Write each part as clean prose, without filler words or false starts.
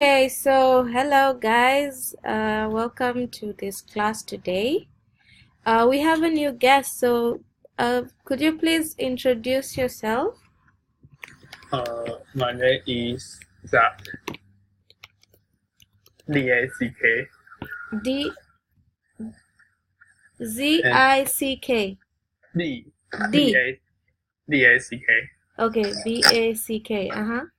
Okay, so hello guys. Welcome to this class today. We have a new guest, so could you please introduce yourself? My name is Zach. Zack. D Z And I C K D D. Dack. Okay, BACK.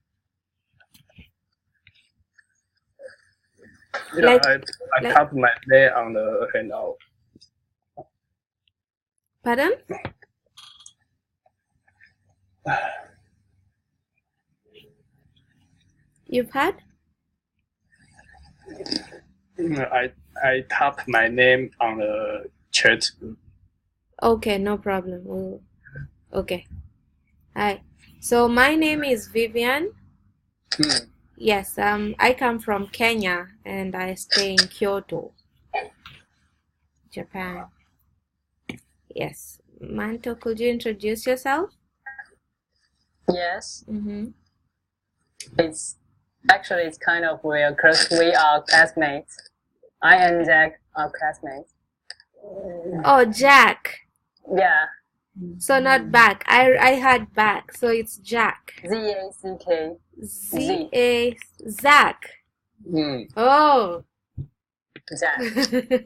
Yeah, Like I like type my name on the handout. pardon? You've had? I type my name on the chat. Okay, no problem. Okay. Hi. So my name is Vivian. Yes, I come from Kenya and I stay in Kyoto, Japan. Yes. Manto, could you introduce yourself? Yes, Mm-hmm. it's it's kind of weird because we are classmates. I and Jack are classmates. Oh, Jack. Yeah, So not back. I had back, so it's Jack. Zack. Z-A Zach. Oh. Jack.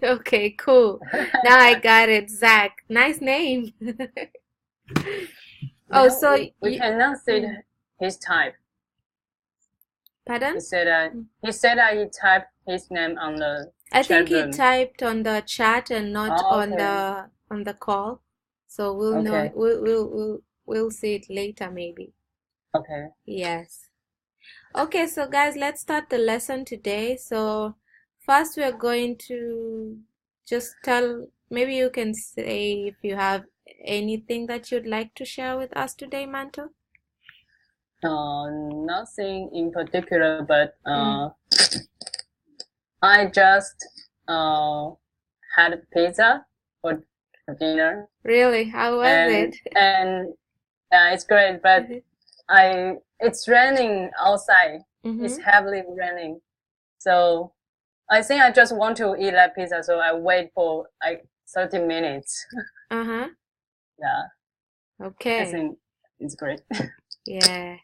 Okay, cool. Now I got it. Zach. Nice name. Oh, so we cannot see his type. Pardon? He said that he typed his name on the I chat think he room. typed on the chat and not Oh, on the call. So we'll know Okay. we'll see it later maybe. Okay. Yes. Okay, so guys, let's start the lesson today. So first we're going to just maybe you can say if you have anything that you'd like to share with us today, Manto. Nothing in particular, but I just had pizza for dinner. Really? How was it? And it's great, but it's raining outside. It's heavily raining, so I think I just want to eat that pizza. So I wait for like 30 minutes. Uh-huh. Yeah. Okay. I think it's great. Yeah.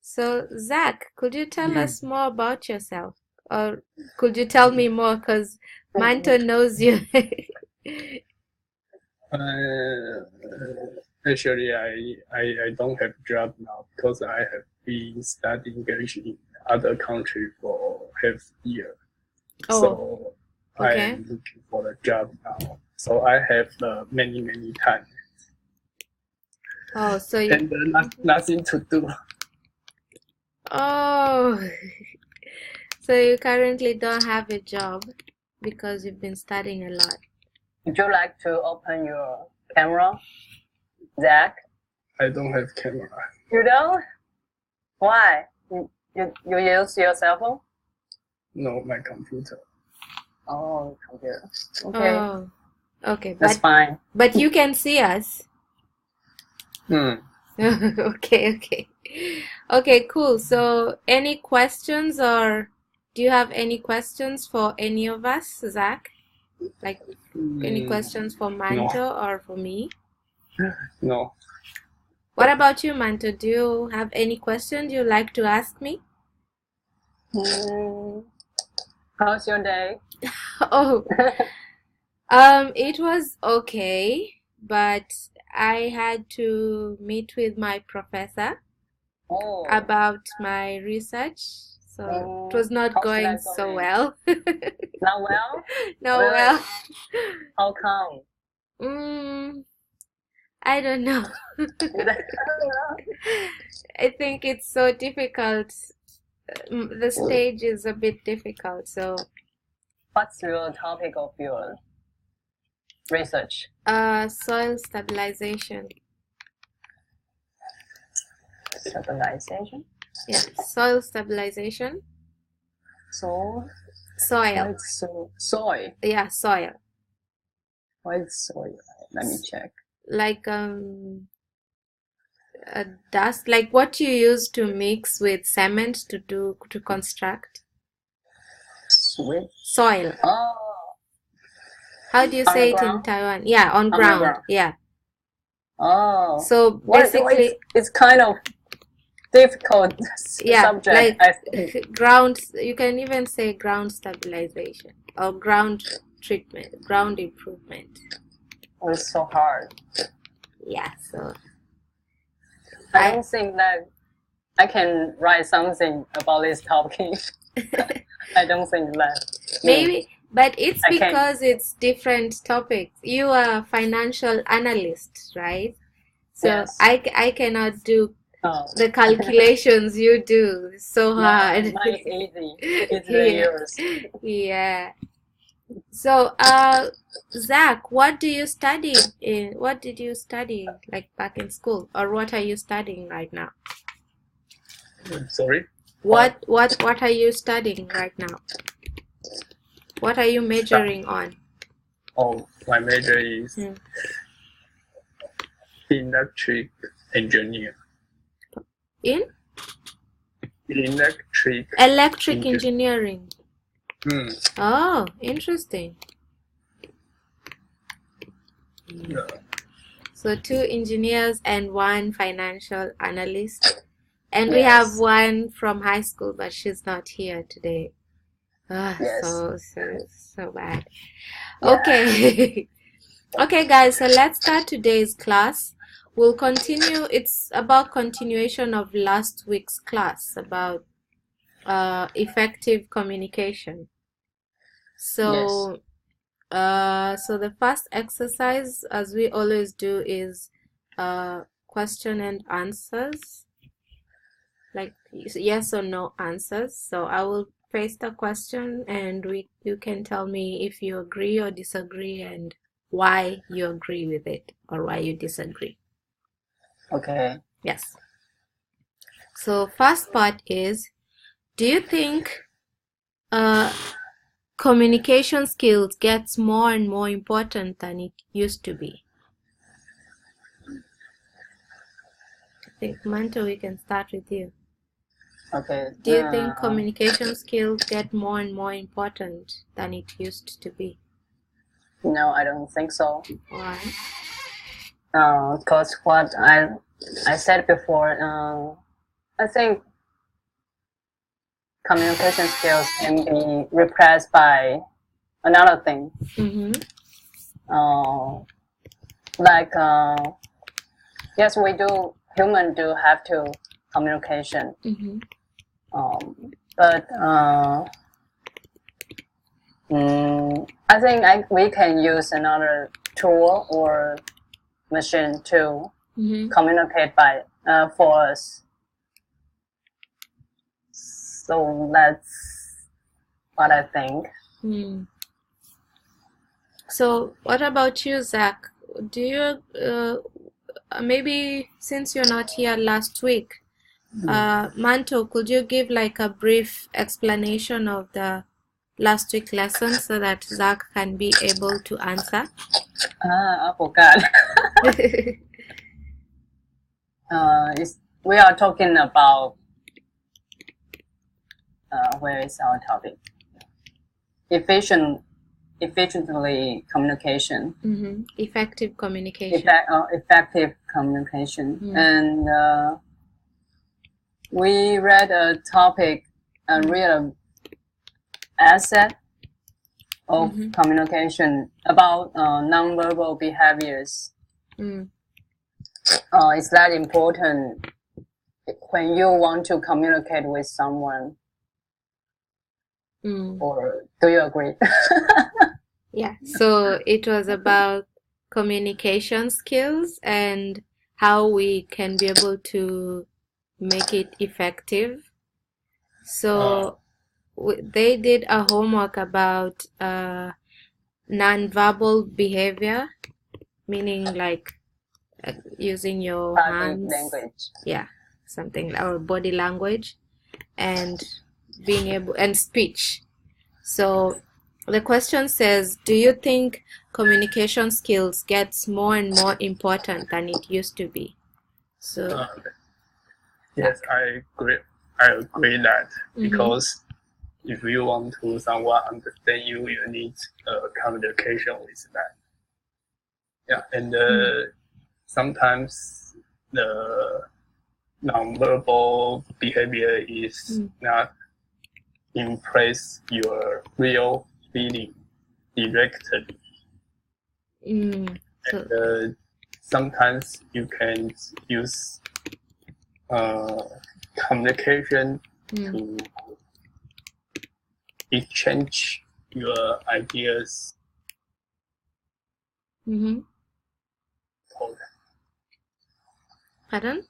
So Zach, could you tell us more about yourself? Or could you tell me more? Because Manto knows you. Actually, I don't have job now because I have been studying English in other country for half year. Oh, So I okay. am looking for the job now. So I have many time Oh, so and nothing to do. Oh, so you currently don't have a job because you've been studying a lot. Would you like to open your camera, Zach? I don't have camera. You don't? Why? You use your cell phone? No, my computer. Oh, computer. Okay. Oh, okay. That's fine. But you can see us. Okay. Okay, cool. So, any questions or do you have any questions for any of us, Zach? Like any questions for Manto or for me? No. What about you, Manto? Do you have any questions you'd like to ask me? How's your day? Oh, it was okay, but I had to meet with my professor about my research, so it was not going so well. Not well? No, well. How come? I don't know. I think it's so difficult. The stage is a bit difficult, so. What's your topic of your research? Soil stabilization. Stabilization? Yeah, soil stabilization. Soil? Soil. Soil. Yeah, soil. What is soil? Let me check. Like dust, like what you use to mix with cement to construct Sweet. soil. Oh, How do you on say the it in ground? Taiwan? Yeah, on On the ground. ground. Yeah. Oh, So Well, basically, it's kind of difficult yeah, subject, like I think. ground, you can even say ground stabilization or ground treatment, ground improvement. It's so hard. Yeah, so I don't think that I can write something about this topic. I don't think that. maybe, but it's I can't. because it's different topics. You are a financial analyst, right? So Yes. I cannot do Oh. the calculations you do. It's so No, hard. mine is easy. It's the yours. Yeah. So, Zach, what do you study in? What did you study like back in school, or what are you studying right now? Sorry? What are you studying right now? What are you majoring on? Oh, my major is Hmm. electric engineer. In Electric. engineering. Oh, interesting. Yeah. So 2 engineers and 1 financial analyst. And we Yes. have one from high school, but she's not here today. Yes. So bad. Yeah. Okay. Okay, guys, so let's start today's class. We'll continue. It's about continuation of last week's class about effective communication. So, so the first exercise, as we always do, is question and answers, like yes or no answers. So I will face the question, and you can tell me if you agree or disagree, and why you agree with it or why you disagree. Okay. Yes. So first part is, do you think communication skills gets more and more important than it used to be? I think, Manto, we can start with you. Okay. Do you think communication skills get more and more important than it used to be? No, I don't think so. Why? Because what I said before, I think communication skills can be replaced by another thing. Mm-hmm. Like, yes, we do. Humans do have to communication. Mm-hmm. But I think we can use another tool or machine to communicate by for us. So that's what I think. So what about you, Zach? Do you maybe since you're not here last week, Manto, could you give like a brief explanation of the last week lesson so that Zach can be able to answer? I forgot. We are talking about where is our topic? Efficiently communication. Effective communication. Effective communication. And we read a topic and read an essay of communication about nonverbal behaviors. Is that important when you want to communicate with someone? Or do you agree? Yeah, so it was about communication skills and how we can be able to make it effective. So they did a homework about nonverbal behavior, meaning like using your hands, language. Yeah, something like our body language, and being able and speech. So the question says, do you think communication skills gets more and more important than it used to be? So yes, I agree. I agree that because if you want to someone understand you, you need communication with that. Yeah, and sometimes the nonverbal behavior is not impress your real feeling directly. So, And sometimes you can use communication to exchange your ideas. Pardon?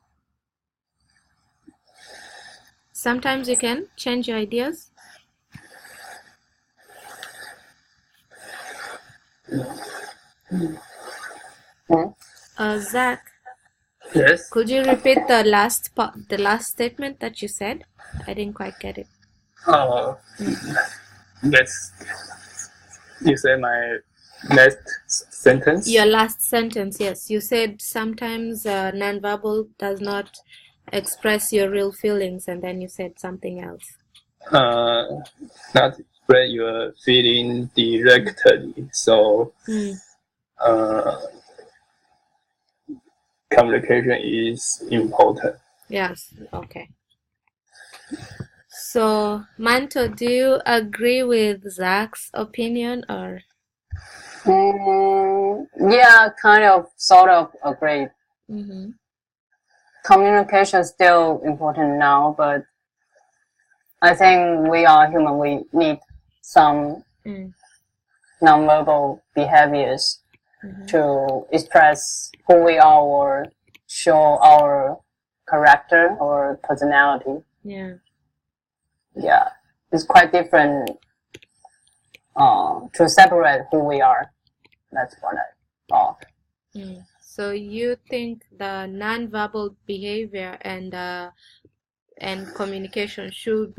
Sometimes you can change your ideas. Zach. Yes. Could you repeat the last statement that you said? I didn't quite get it. That's you say my last sentence. Your last sentence, yes. You said sometimes nonverbal does not express your real feelings, and then you said something else. Not express your feeling directly. So, communication is important. Yes. Okay. So, Manto, do you agree with Zach's opinion or? Yeah, kind of, sort of agree. Communication is still important now, but I think we are human. We need some nonverbal behaviors to express who we are or show our character or personality. Yeah. Yeah, it's quite different to separate who we are. That's what I thought. So you think the nonverbal behavior and communication should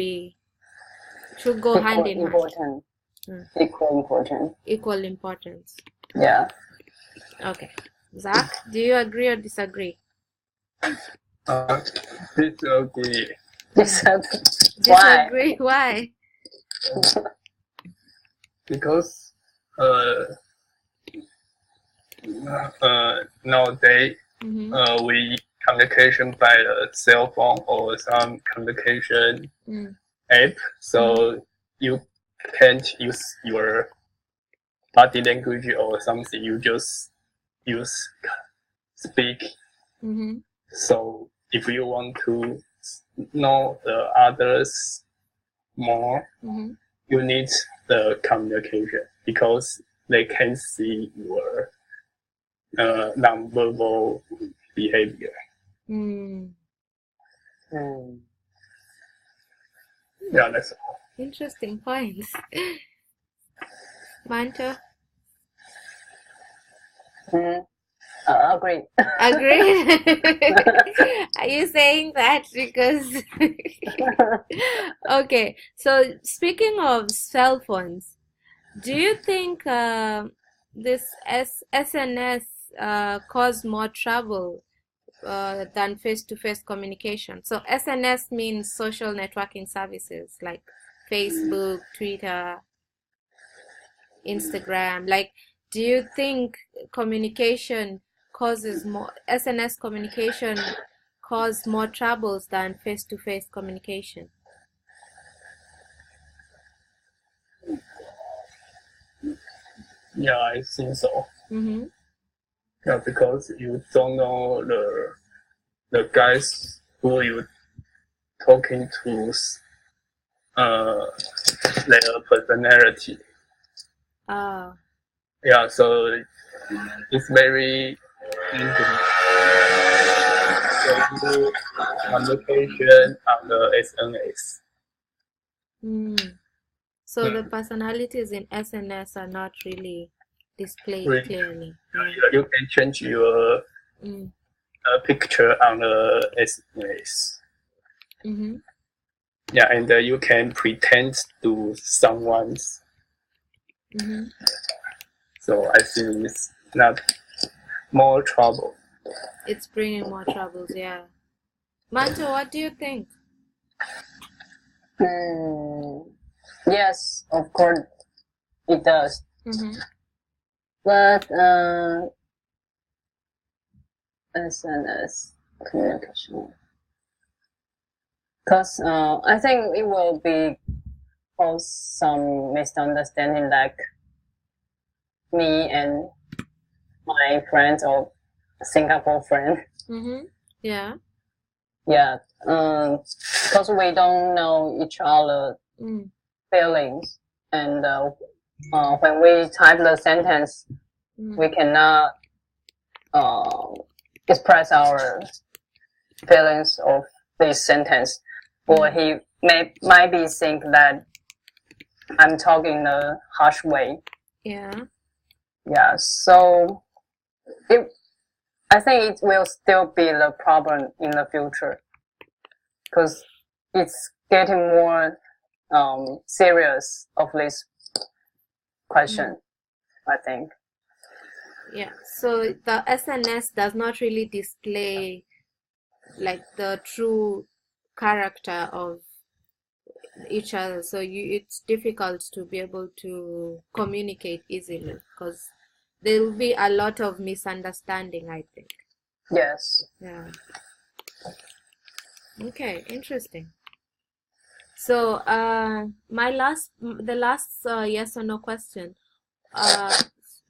go hand in hand. Equal important. Equal importance. Yeah. Okay. Zach, do you agree or disagree? Disagree. Disagree? Why? Because nowadays we communication by the cell phone or some communication app, so you can't use your body language or something. You just use speak. So if you want to know the others more, you need the communication because they can see your nonverbal behavior. Yeah, that's all. Interesting points. Manto? Agree. Agree? Are you saying that because... Okay, so speaking of cell phones, do you think this SNS cause more trouble than face-to-face communication? So SNS means social networking services like Facebook, Twitter, Instagram. Like, do you think communication causes more, SNS communication cause more troubles than face-to-face communication? Yeah, I think so. Yeah, because you don't know the guys who you talking to, their personality. Yeah, so it's very intimate. So do communication on the SNS. So the personalities in SNS are not really displayed clearly. You can change your picture on the SNS. Yeah, and you can pretend to someone's. So I think it's not more trouble. it's bringing more troubles. Yeah. Manto, what do you think? Yes, of course it does. But SNS communication, because I think it will be cause some misunderstanding, like me and my friends or Singapore friend. Yeah. Yeah. Because we don't know each other feelings, and when we type the sentence, we cannot express our feelings of this sentence, or he might be think that I'm talking in a harsh way. Yeah. Yeah. So I think it will still be the problem in the future, because it's getting more serious of this question, I think. Yeah, so the SNS does not really display like the true character of each other, so it's difficult to be able to communicate easily because there will be a lot of misunderstanding, I think. Yes. Yeah. Okay, interesting. So the last yes or no question,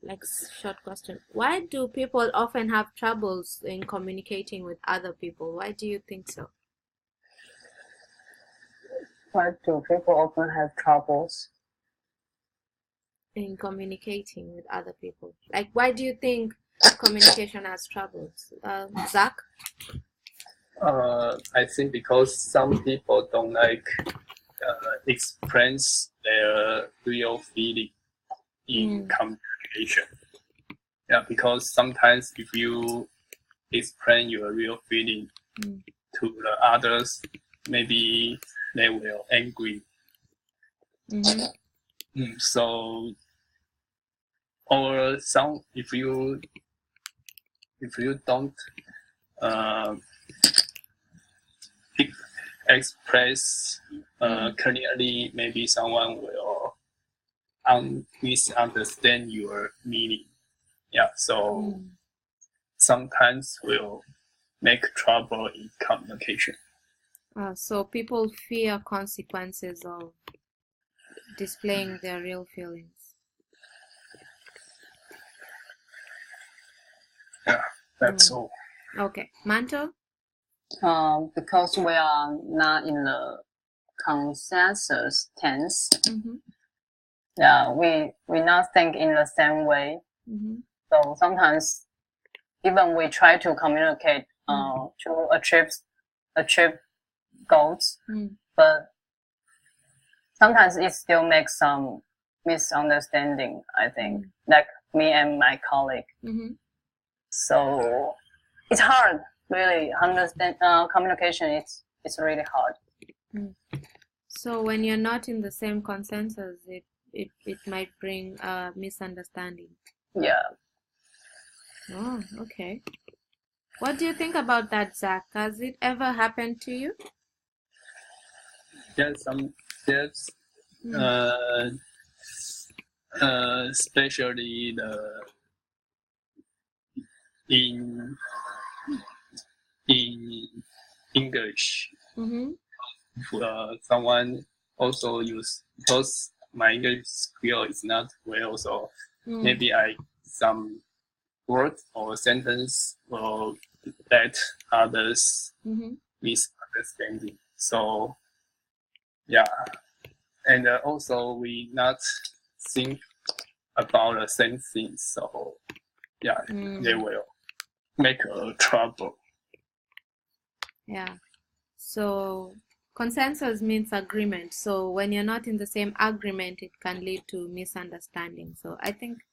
like short question. Why do people often have troubles in communicating with other people? Why do you think so? Why do people often have troubles in communicating with other people? Like, why do you think communication has troubles? Zach? I think because some people don't like express their real feeling in communication. Yeah, because sometimes if you explain your real feeling to the others, maybe they will angry. So, or some if you don't express clearly, maybe someone will misunderstand your meaning. Yeah, so sometimes will make trouble in communication. So people fear consequences of displaying their real feelings. Yeah, that's all. Okay, Manto? Because we are not in the consensus tense. Yeah, we not think in the same way. So sometimes even we try to communicate to achieve goals, but sometimes it still makes some misunderstanding, I think, like me and my colleague. So it's hard, really. Understand communication. It's really hard. So when you're not in the same consensus, it might bring a misunderstanding. Yeah. Oh, okay. What do you think about that, Zach? Has it ever happened to you? Yes, especially in English. Someone also use, because my English skill is not well, so maybe some word or sentence will let others misunderstanding. So yeah, and also we not think about the same things. So yeah, they will make a trouble. Yeah. So consensus means agreement. So when you're not in the same agreement, it can lead to misunderstanding. So I think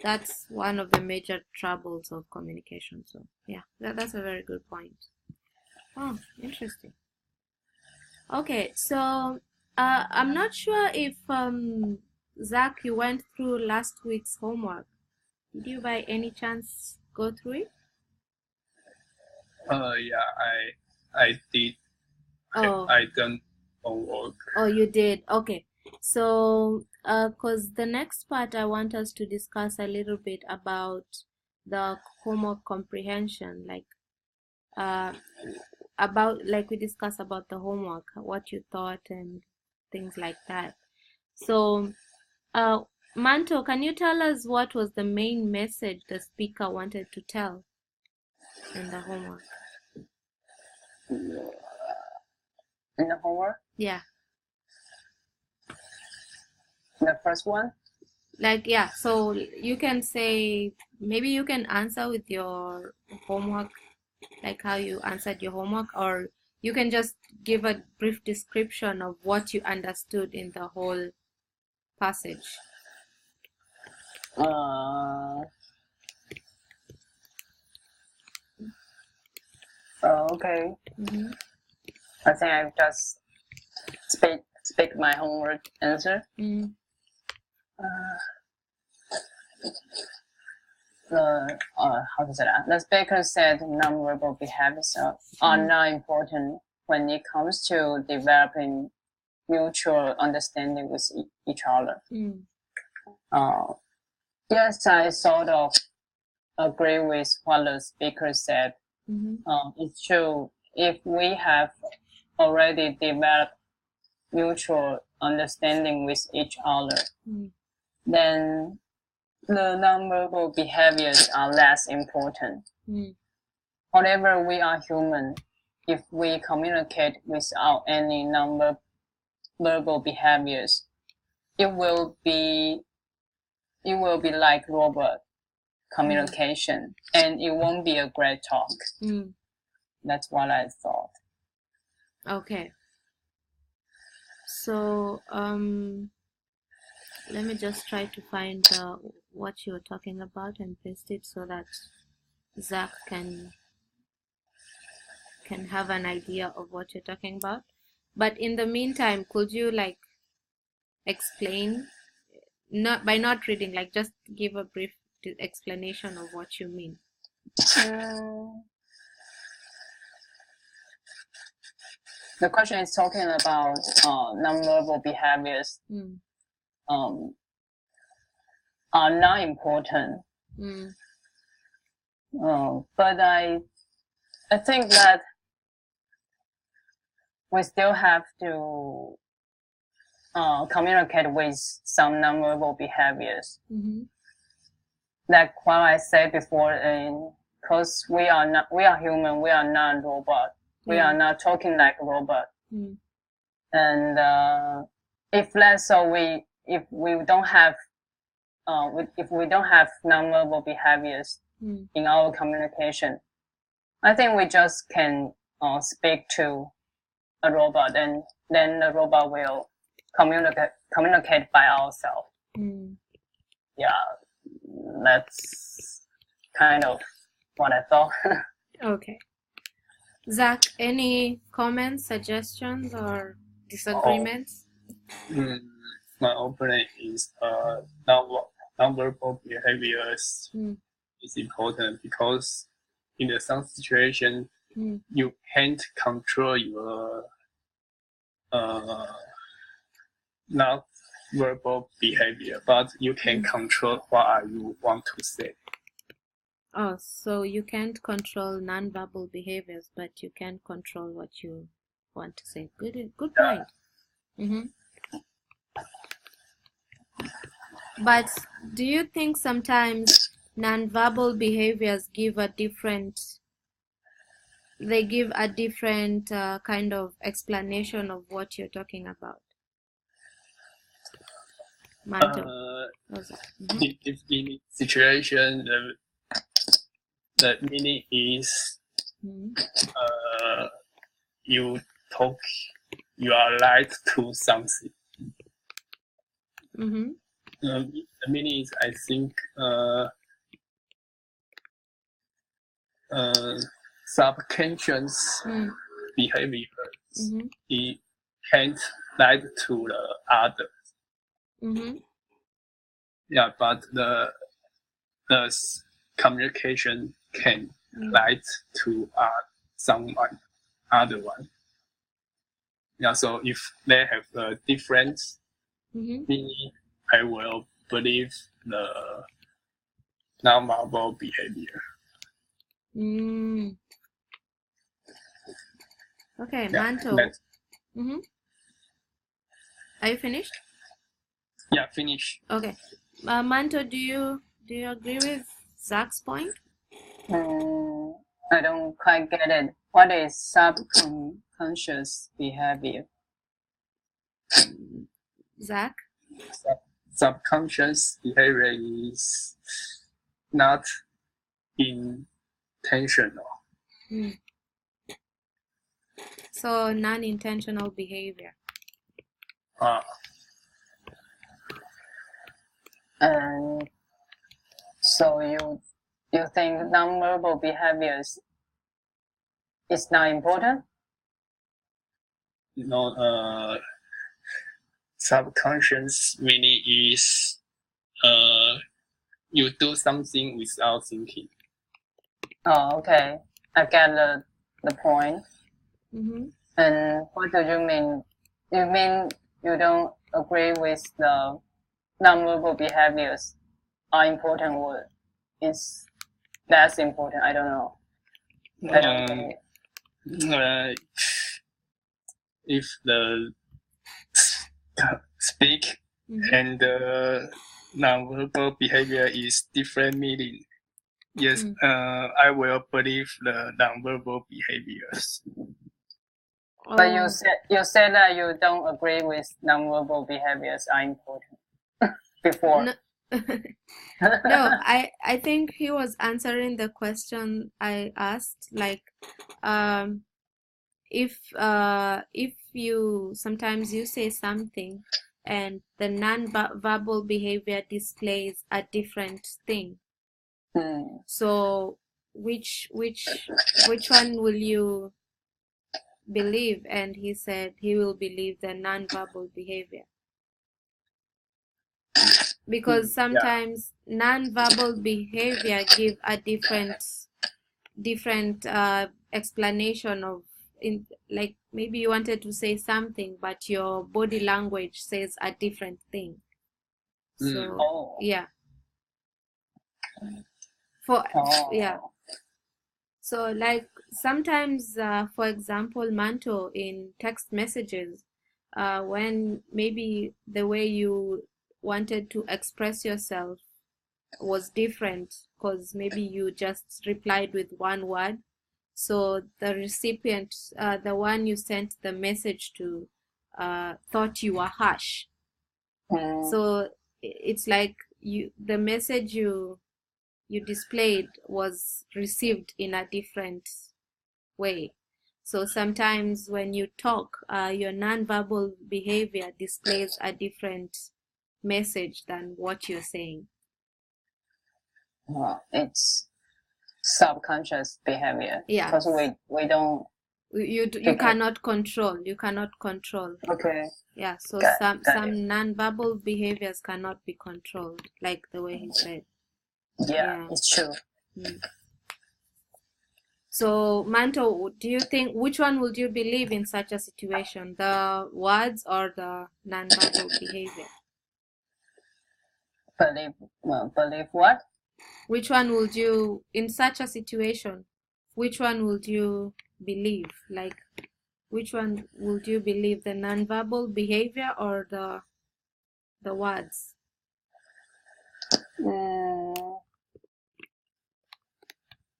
that's one of the major troubles of communication. So yeah, that's a very good point. Oh, interesting. Okay, so I'm not sure if Zach, you went through last week's homework. Did you by any chance go through it? Yeah, I did. Oh. I done homework. Oh, you did. Okay. So, because the next part I want us to discuss a little bit about the homework comprehension, like we discussed about the homework, what you thought and things like that. So, Manto, can you tell us what was the main message the speaker wanted to tell in the homework? In the homework? Yeah. The first one? Like, yeah, so you can say, maybe you can answer with your homework, like how you answered your homework, or you can just give a brief description of what you understood in the whole passage. Okay. Mm-hmm. I think I just speak my homework answer. Mm. How to say that? The speaker said nonverbal behaviors are not important when it comes to developing mutual understanding with each other. Mm. Yes, I sort of agree with what the speaker said. Mm-hmm. It's true. If we have already developed mutual understanding with each other, then the nonverbal behaviors are less important. However, we are human. If we communicate without any nonverbal behaviors, it will be like robot communication, and it won't be a great talk. That's what I thought. Okay. So, let me just try to find what you're talking about and paste it so that Zach can have an idea of what you're talking about. But in the meantime, could you like explain, not by not reading, like just give a brief explanation of what you mean? The question is talking about nonverbal behaviors are not important. But I think that we still have to communicate with some nonverbal behaviors. Like what I said before, because we are human, we are not robot. We are not talking like a robot. And if we don't have nonverbal behaviors in our communication, I think we just can speak to a robot, and then the robot will communicate by ourselves. Yeah, that's kind of what I thought. Okay. Zach, any comments, suggestions, or disagreements? My opinion is nonverbal behaviors is important because in some situation you can't control your not verbal behavior, but you can control what you want to say. Oh, so you can't control non-verbal behaviors, but you can control what you want to say. Good point. But do you think sometimes non-verbal behaviors give a different kind of explanation of what you're talking about? If in situation the meaning is you are right to something. The meaning is, I think, subconscious behaviors it can't lie to the others. Yeah, but the communication can lie to someone, other one. Yeah, so if they have a different meaning, I will believe the non-verbal behavior. Okay, Yeah, Manto. Are you finished? Yeah, finish. Okay. Manto, do you agree with Zach's point? I don't quite get it. What is subconscious behavior? Zach? Subconscious behavior is not intentional. So non-intentional behavior. And so you think nonverbal behaviors is not important? Subconscious meaning is you do something without thinking. Oh, okay. I get the point. And what do you mean? You mean you don't agree with the nonverbal behaviors are important or is less important? I don't know. If the speak and the nonverbal behavior is different meaning, yes, I will believe the nonverbal behaviors. But you said that you don't agree with nonverbal behaviors are important before. No, I think he was answering the question I asked, like, if you sometimes you say something and the non-verbal behavior displays a different thing. So which one will you believe? And he said he will believe the non-verbal behavior, because sometimes non-verbal behavior give a different explanation of, like maybe you wanted to say something but your body language says a different thing. So yeah. So like sometimes, for example, Manto, in text messages, when maybe the way you wanted to express yourself was different, because maybe you just replied with one word, so the recipient, the one you sent the message to, thought you were harsh. So it's like the message you displayed was received in a different way. So sometimes when you talk, your nonverbal behavior displays a different message than what you're saying. It's subconscious behavior. Yeah. Because we don't. You cannot control. You cannot control. Okay. Yeah. So some nonverbal behaviors cannot be controlled, like the way he said. Yeah, it's true. So, Manto, do you think, which one would you believe in such a situation, the words or the non-verbal behavior? Believe what? Which one would you, in such a situation, which one would you believe? Like, which one would you believe, the non-verbal behavior or the words?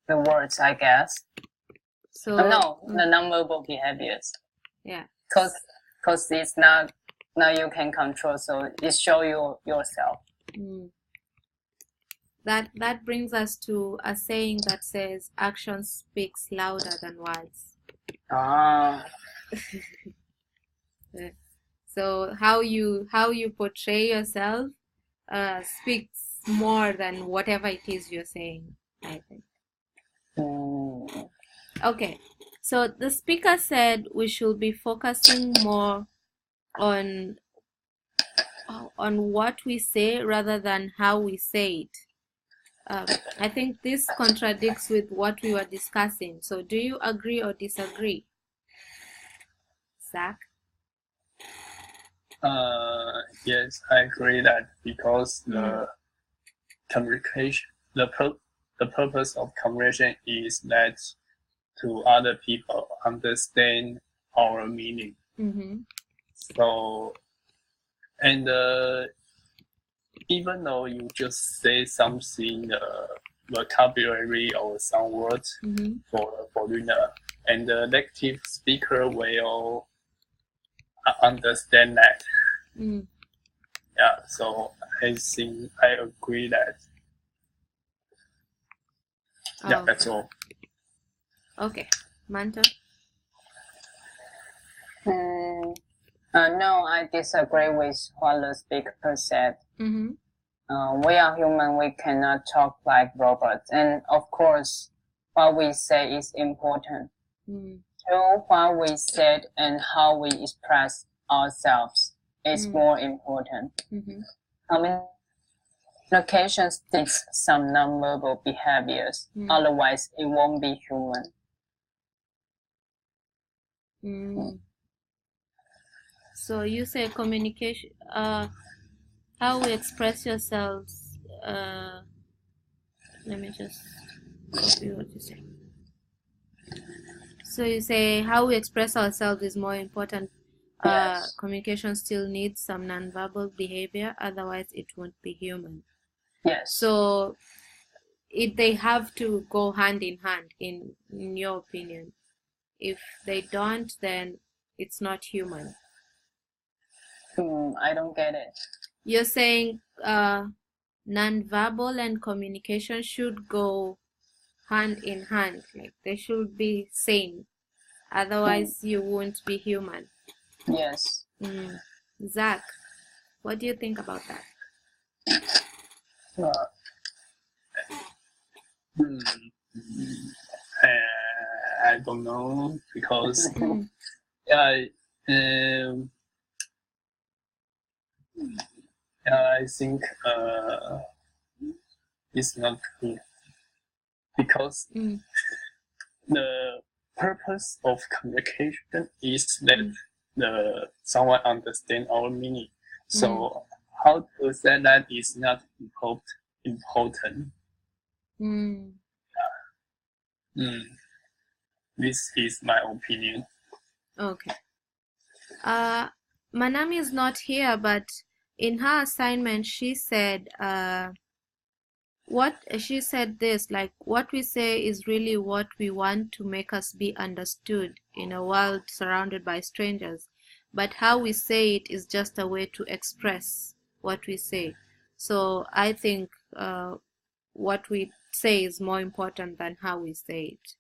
The words, I guess. So no, the non-verbal behaviors. Yeah. Because it's not now you can control, so it show you yourself. That brings us to a saying that says action speaks louder than words. So how you portray yourself speaks more than whatever it is you're saying, I think. Okay, so the speaker said we should be focusing more on what we say rather than how we say it. I think this contradicts with what we were discussing. So do you agree or disagree? Zach? Yes, I agree that because the communication, the purpose of communication is that to other people understand our meaning. So, and even though you just say something, vocabulary or some words for the foreigner, and the native speaker will understand that. Yeah, so I think I agree that. Yeah, that's all. Okay, Manto? No, I disagree with what the speaker said. We are human, we cannot talk like robots. And of course, what we say is important. So what we said and how we express ourselves is more important. Communication sticks some nonverbal behaviors. Otherwise, it won't be human. So you say communication, how we express yourselves. Let me just copy what you say. So you say how we express ourselves is more important. Yes. Communication still needs some nonverbal behavior, otherwise it won't be human. Yes. So they have to go hand in hand, in your opinion. If they don't, then it's not human. I don't get it. You're saying nonverbal and communication should go hand in hand, like they should be same, otherwise you won't be human. Yes. Zach, what do you think about that? I don't know because I think it's not true because the purpose of communication is that someone understand our meaning. So how to say that is not important. This is my opinion. Okay. Manami is not here, but in her assignment she said like what we say is really what we want to make us be understood in a world surrounded by strangers, but how we say it is just a way to express what we say. So I think what we say is more important than how we say it.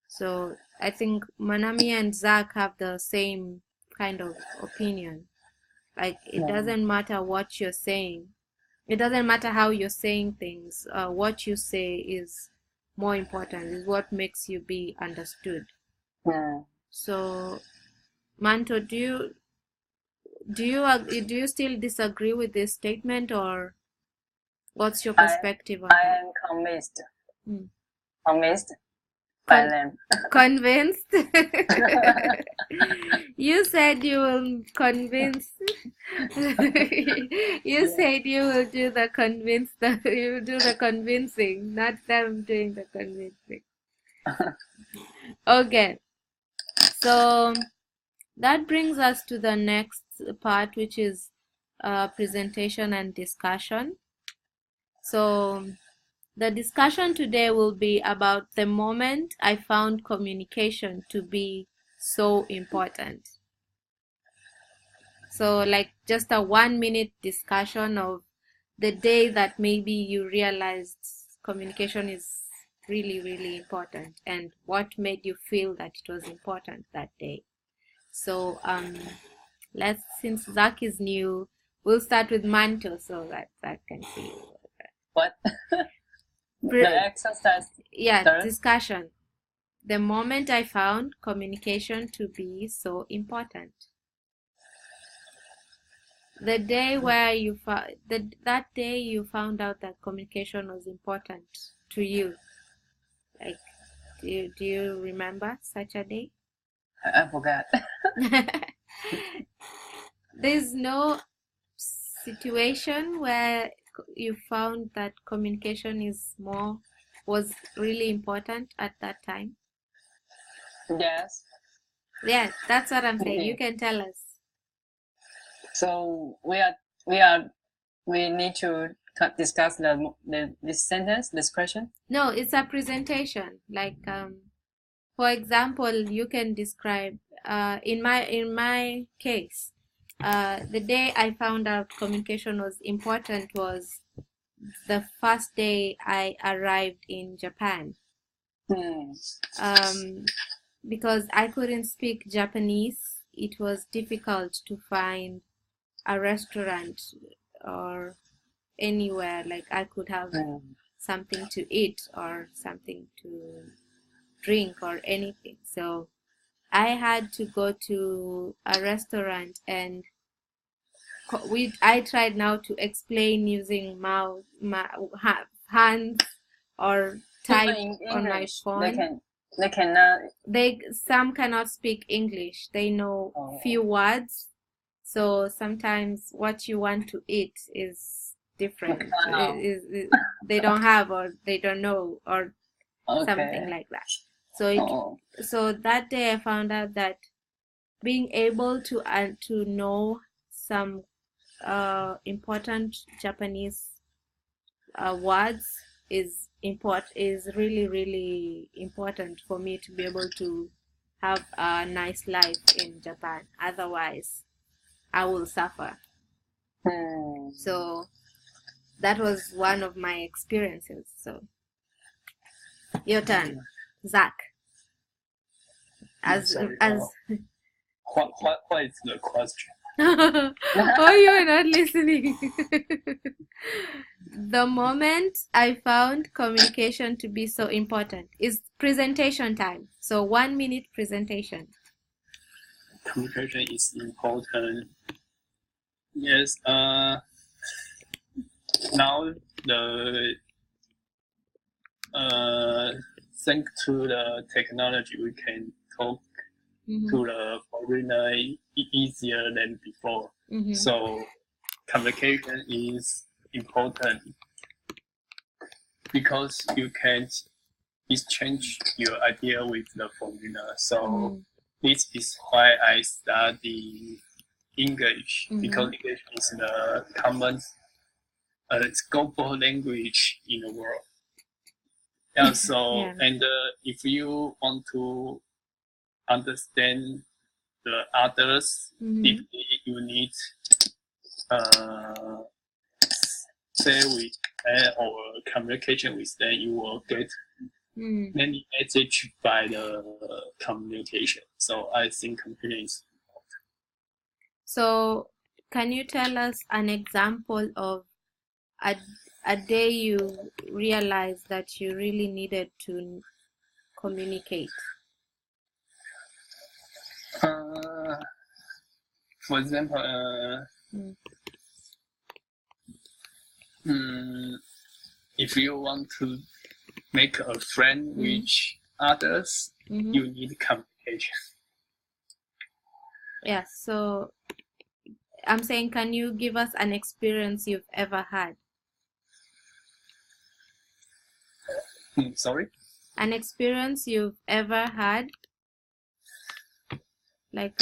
So I think Manami and Zach have the same kind of opinion. Like it doesn't matter what you're saying. It doesn't matter how you're saying things. What you say is more important, is what makes you be understood. So, Manto, do you still disagree with this statement, or what's your perspective on that? I am convinced. Convinced by them. Convinced? You said you will convince. You said you will do the you do the convincing, not them doing the convincing. Okay. So that brings us to the next part, which is presentation and discussion. So the discussion today will be about the moment I found communication to be so important. So like just a 1-minute discussion of the day that maybe you realized communication is really, really important and what made you feel that it was important that day. So since Zach is new, we'll start with Manto so that Zach can see. What? The exercise. Yeah, sorry? Discussion. The moment I found communication to be so important. The day where that day you found out that communication was important to you. Like, do you remember such a day? I forgot. There's no situation where you found that communication was really important at that time? Yes. Yeah, that's what I'm saying. You can tell us. So we need to discuss this sentence, this question. No, it's a presentation. Like, for example, you can describe. In my case, the day I found out communication was important was the first day I arrived in Japan. Because I couldn't speak Japanese, it was difficult to find a restaurant or anywhere like I could have something to eat or something to drink or anything. So I had to go to a restaurant, and I tried now to explain using hands or type on my phone. They cannot. Some cannot speak English. They know few words. So sometimes what you want to eat is different. They don't have, or they don't know, or something like that. So that day I found out that being able to know some important Japanese words is really, really important for me to be able to have a nice life in Japan. Otherwise, I will suffer. So that was one of my experiences. So your turn, Zach. What is the question? Oh, you're not listening. The moment I found communication to be so important is presentation time. So 1 minute presentation. Communication is important. Yes. Now thanks to the technology, we can talk to the foreigner easier than before. So communication is important because you can exchange your idea with the foreigner. So this is why I study English, because English is the common global language in the world. Yeah. So and if you want to understand the others deeply, you need say with or communication with them. You will get many messages by the communication. So I think communication is important. So can you tell us an example of a day you realized that you really needed to communicate? For example, if you want to make a friend with others, you need communication. Yeah, so I'm saying, can you give us an experience you've ever had? Sorry? An experience you've ever had? Like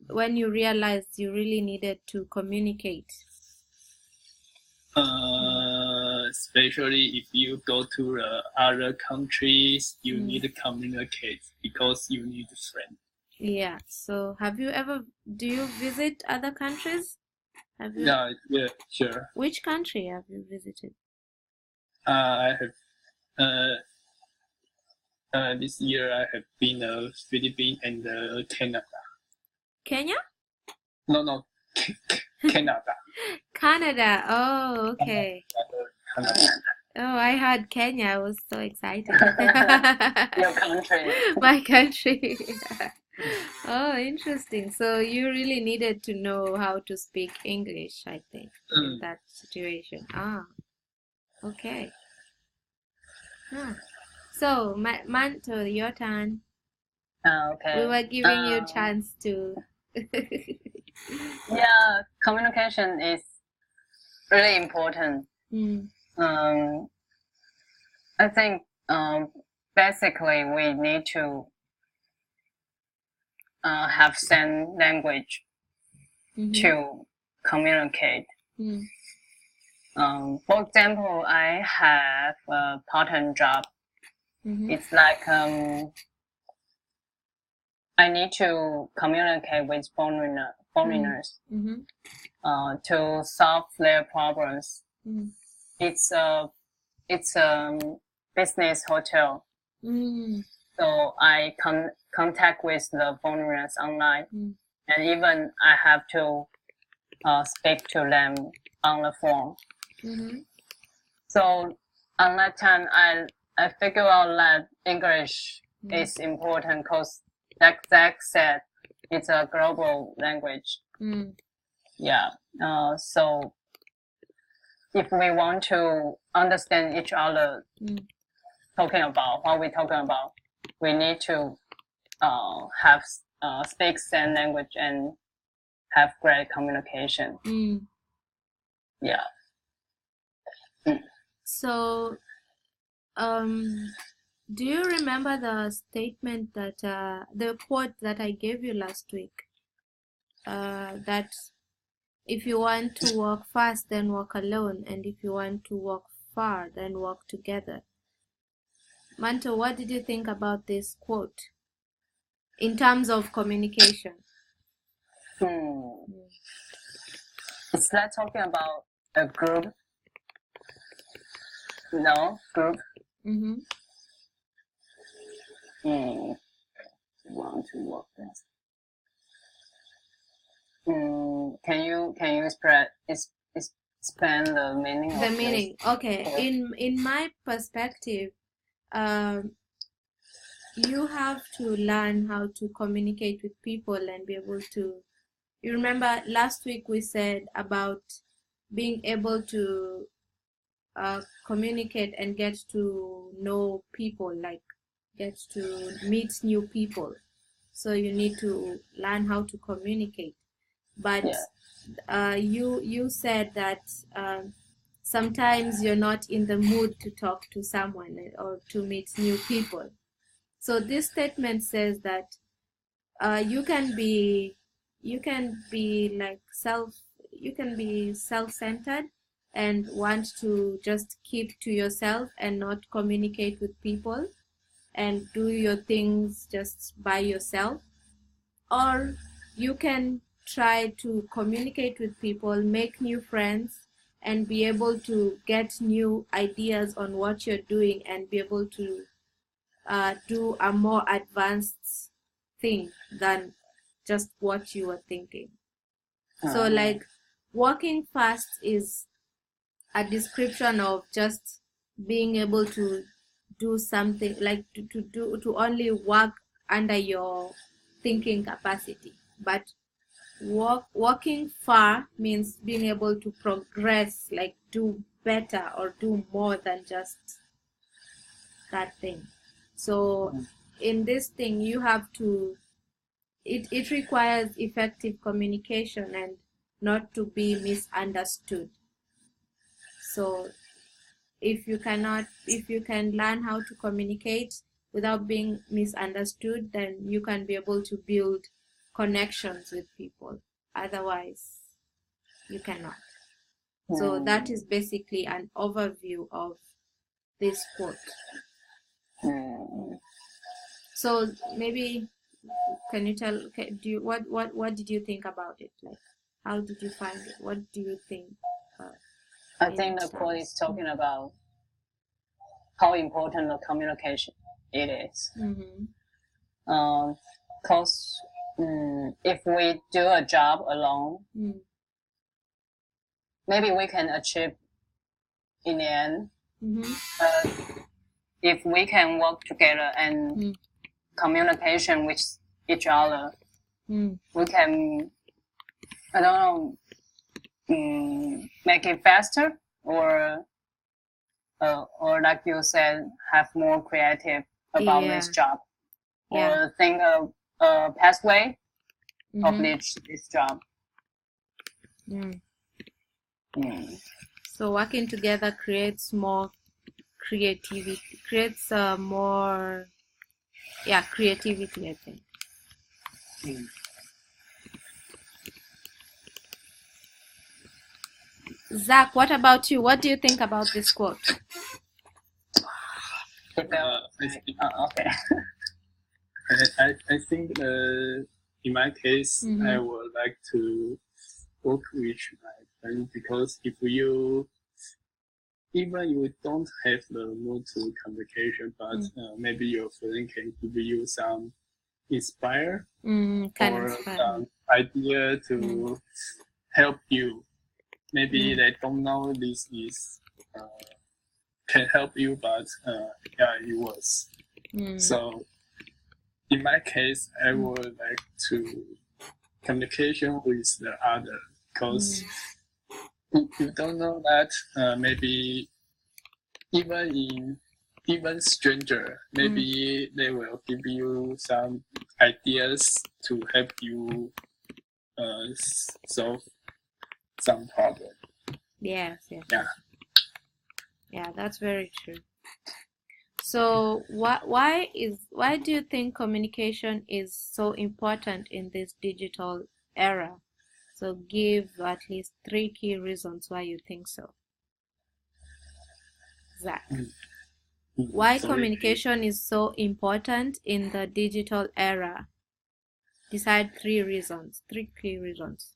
when you realized you really needed to communicate. Especially if you go to other countries, you need to communicate because you need a friend. Yeah. So do you visit other countries? Yeah, sure. Which country have you visited? I have this year I have been to Philippines and Canada. Kenya? No, Canada. Canada. Oh, okay. Canada. Oh, I heard Kenya. I was so excited. Your country. My country. Oh, interesting. So you really needed to know how to speak English, I think, in that situation. Ah, okay. Ah. So, Manto, your turn. Okay. We were giving you a chance to. Yeah, communication is really important. Mm. I think basically we need to have sign language to communicate. For example, I have a part-time job. It's like I need to communicate with foreigners to solve their problems. It's a business hotel. So I contact with the foreigners online, and even I have to speak to them on the phone. So on that time, I figure out that English is important because, like Zach said, it's a global language. Yeah. So if we want to understand each other talking about what we're talking about, we need to have speak same language and have great communication. Yeah. So, do you remember the statement that the quote that I gave you last week? That if you want to walk fast, then walk alone, and if you want to walk far, then walk together. Manto, what did you think about this quote in terms of communication? Is that talking about a group? No, group. Want to walk fast. Can you explain the meaning? The meaning. Okay. In my perspective, you have to learn how to communicate with people and be able to. You remember last week we said about being able to communicate and get to know people, like get to meet new people. So you need to learn how to communicate. But you said that sometimes you're not in the mood to talk to someone or to meet new people. So this statement says that you can be self-centered and want to just keep to yourself and not communicate with people and do your things just by yourself, or you can try to communicate with people, make new friends, and be able to get new ideas on what you're doing and be able to do a more advanced thing than just what you were thinking. So like walking fast is a description of just being able to do something, like to only work under your thinking capacity. But walking far means being able to progress, like do better or do more than just that thing. So in this thing you have to, it requires effective communication and not to be misunderstood. So if you can learn how to communicate without being misunderstood, then you can be able to build connections with people. Otherwise, you cannot. So that is basically an overview of this quote. So maybe can you tell? What did you think about it? Like, how did you find it? What do you think? I think the quote is talking about how important the communication it is. Because if we do a job alone, maybe we can achieve in the end. But if we can work together and communication with each other. We can, I don't know, make it faster, or like you said, have more creative about this job, or think of a pathway of this job. So working together creates more creativity, creates more, creativity, I think. Zach, what about you? What do you think about this quote? Okay. I think in my case, I would like to work with my friend, because if you even you don't have the mood to communication, but maybe your friend can give you some inspire or some idea to help you. Maybe they don't know this is can help you, but it was. So in my case, I would like to communication with the other, because you don't know that maybe even stranger, maybe they will give you some ideas to help you solve some problem. Yes. Yeah, that's very true. So why do you think communication is so important in this digital era? So give at least 3 key reasons why you think so. Zach, why communication is so important in the digital era? Decide 3 reasons, 3 key reasons.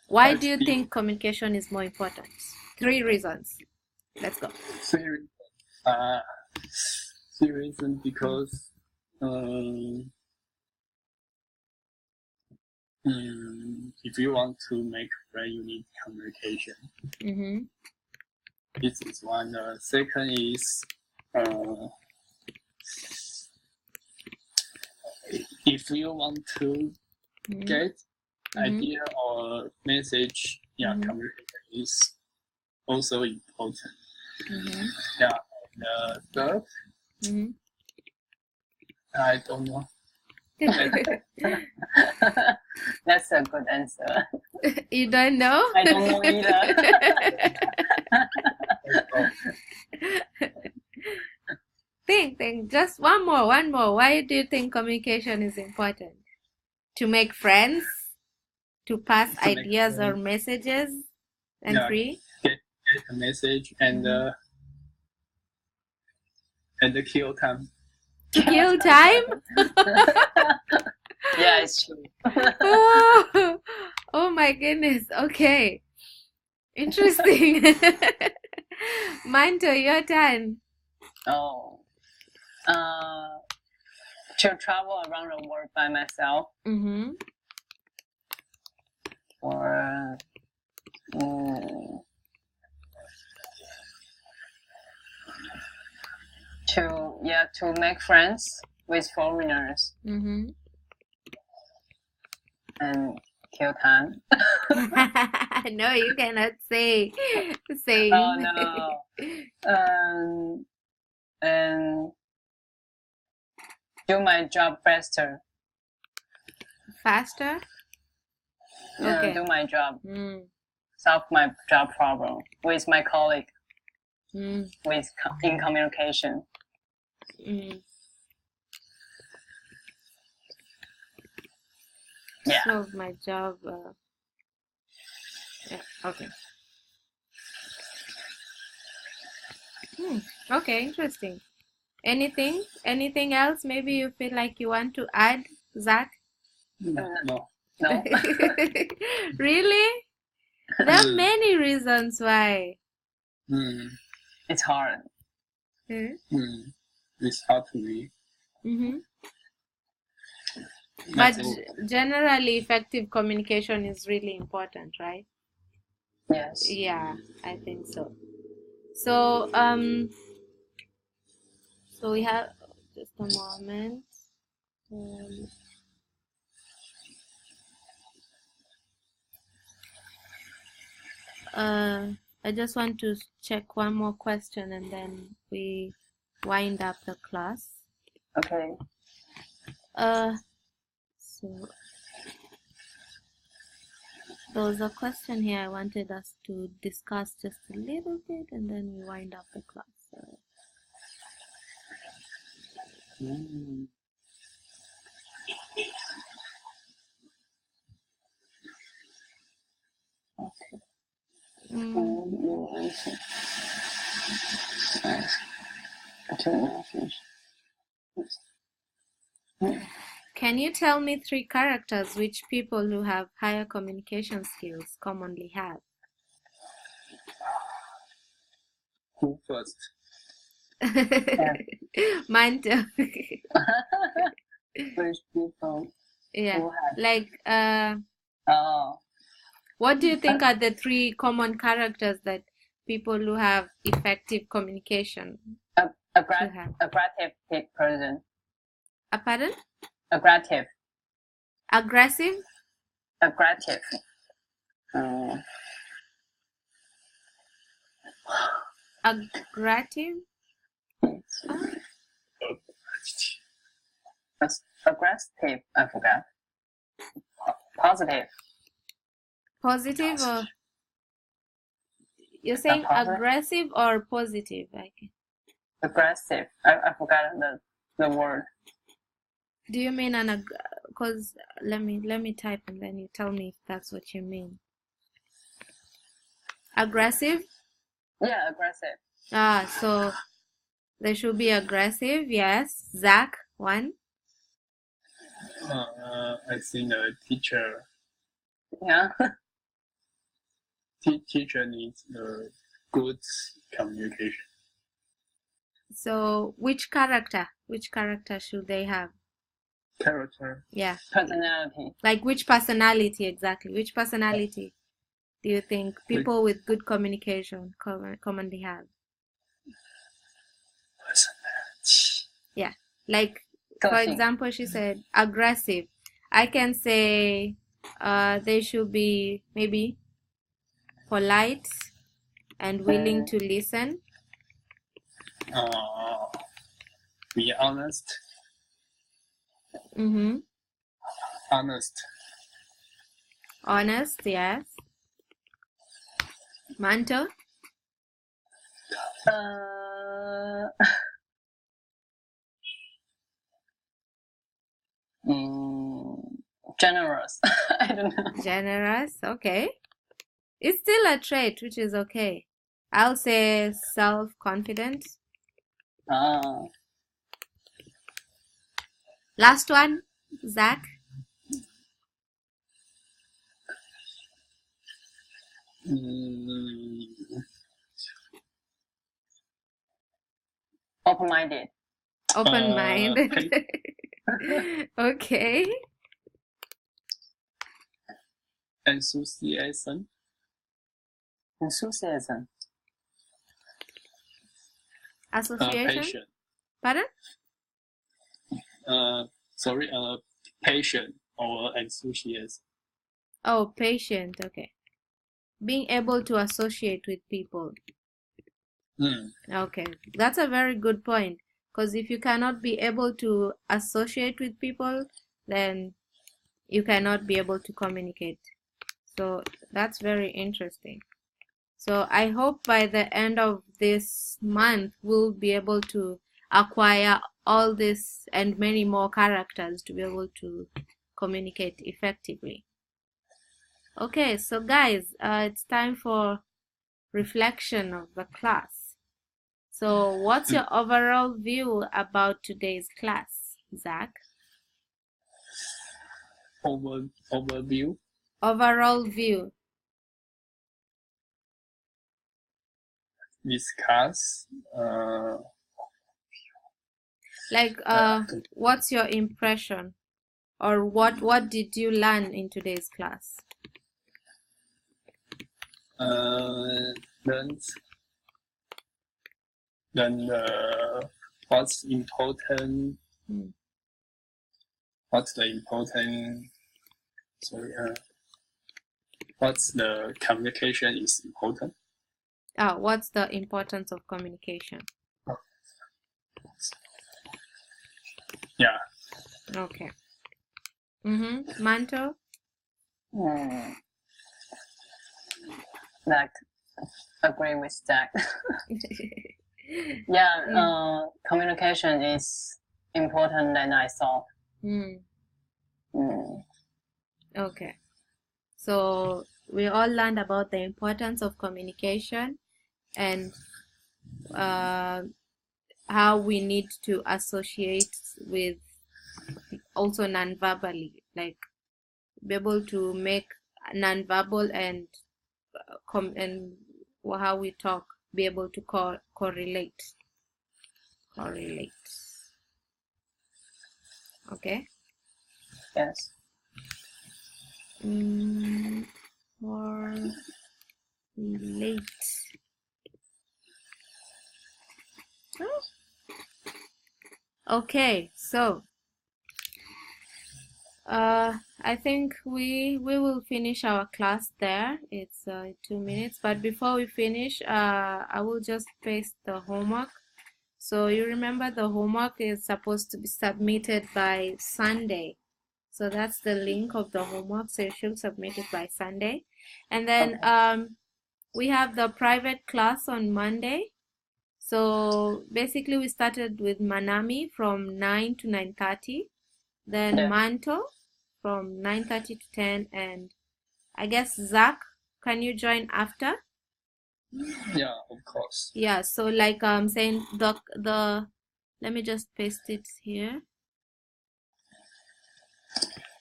Why do you think communication is more important? 3 reasons. Let's go. 3 reasons, because if you want to make friend, you need communication. This is one. Second is if you want to get idea or message, communication is also important. Third, I don't know. That's a good answer. You don't know? I don't know either. Think. Just one more. Why do you think communication is important? To make friends? To pass ideas or messages? And 3? Get a message and kill time. Kill time? Yeah, it's true. Oh my goodness. Okay. Interesting. Manto, your turn. To travel around the world by myself. Or to make friends with foreigners. And kill time. No, you cannot say. Oh no. And do my job faster. Faster? Yeah, Okay. do my job. Solve my job problem with my colleague. In communication. Yeah. Solve my job. Okay. Okay, interesting. Anything else? Maybe you feel like you want to add, Zach? No. Really? There are many reasons why. It's hard. It's hard to me. But generally, effective communication is really important, right? Yes. Yeah, I think so. So, so we have just a moment. I just want to check one more question and then we wind up the class. Okay. So there was a question here I wanted us to discuss just a little bit and then we wind up the class. Okay. Can you tell me 3 characters which people who have higher communication skills commonly have? Who first? Mine too. Which people? Yeah. Like, Oh. what do you think are the 3 common characters that people who have effective communication Aggressive person. Pardon? Aggressive. Aggressive? Aggressive. Aggressive? Aggressive. I forgot. Positive. Positive or you're saying aggressive or positive? Aggressive. I forgot the word. Do you mean because let me type and then you tell me if that's what you mean. Aggressive? Yeah, aggressive. So they should be aggressive, yes. Zach, one? I think a teacher. Yeah. Teacher needs good communication. So which character should they have? Character. Yeah. Personality. Like which personality exactly? Which personality do you think people with good communication commonly have? Personality. Yeah. Like for example, she said aggressive. I can say they should be maybe polite and willing to listen. Be honest. Mm-hmm. Honest, yes. Manto? Generous. I don't know. Generous, okay. It's still a trait, which is okay. I'll say self-confident. Last one, Zach. Open-minded. Open-minded. Okay. Enthusiasm. Association. Patient. Pardon? Sorry, patient or enthusiasm. Oh, patient, okay. Being able to associate with people. Okay, that's a very good point. Because if you cannot be able to associate with people, then you cannot be able to communicate. So that's very interesting. So I hope by the end of this month, we'll be able to acquire all this and many more characters to be able to communicate effectively. Okay, so guys, it's time for reflection of the class. So what's your overall view about today's class, Zach? Overview? Overall view. This class, what's your impression? Or what did you learn in today's class? Then what's important? What's the important? Sorry. What's the communication is important? What's the importance of communication? Yeah. Okay. Manto? Like, agree with that. Yeah, communication is important than I thought. Okay. So we all learned about the importance of communication and how we need to associate with also non-verbally, like be able to make non-verbal and how we talk, be able to correlate. Okay. Yes. Correlate. Okay, so I think we will finish our class there. It's 2 minutes, but before we finish, I will just paste the homework. So you remember the homework is supposed to be submitted by Sunday. So that's the link of the homework. So you should submit it by Sunday. And then we have the private class on Monday. So basically we started with Manami from 9 to 9:30. Then Manto from 9:30 to 10. And I guess Zach, can you join after? Yeah, of course. Yeah, so like I'm saying, the let me just paste it here.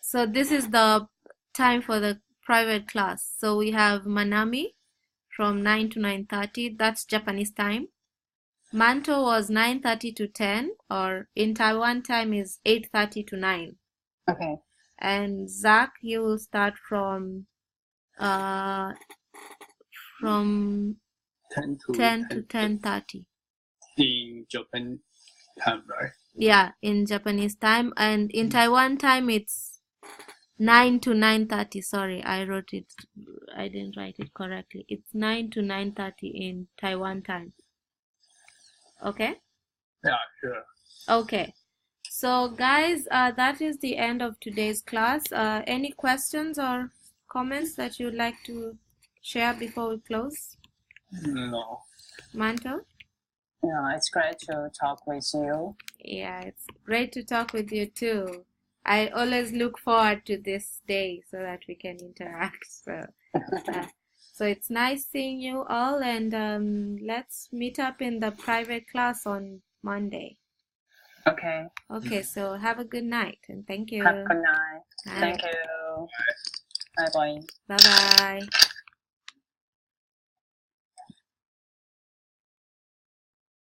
So this is the time for the private class. So we have Manami from 9 to 9:30. That's Japanese time. Manto was 9:30 to 10, or in Taiwan time is 8:30 to 9. Okay. And Zach, you will start from 10 to 10:30. In Japan time, right? Yeah, in Japanese time. And in Taiwan time, it's 9 to 9:30. Sorry, I didn't write it correctly. It's 9 to 9:30 in Taiwan time. Okay? Yeah, sure. Okay. So guys, that is the end of today's class. Any questions or comments that you'd like to share before we close? No. Manto? Yeah, it's great to talk with you. Yeah, it's great to talk with you too. I always look forward to this day so that we can interact. So it's nice seeing you all, and let's meet up in the private class on Monday. Okay. Okay, so have a good night and thank you. Have a good night. Bye. Thank you. Bye bye. Bye bye.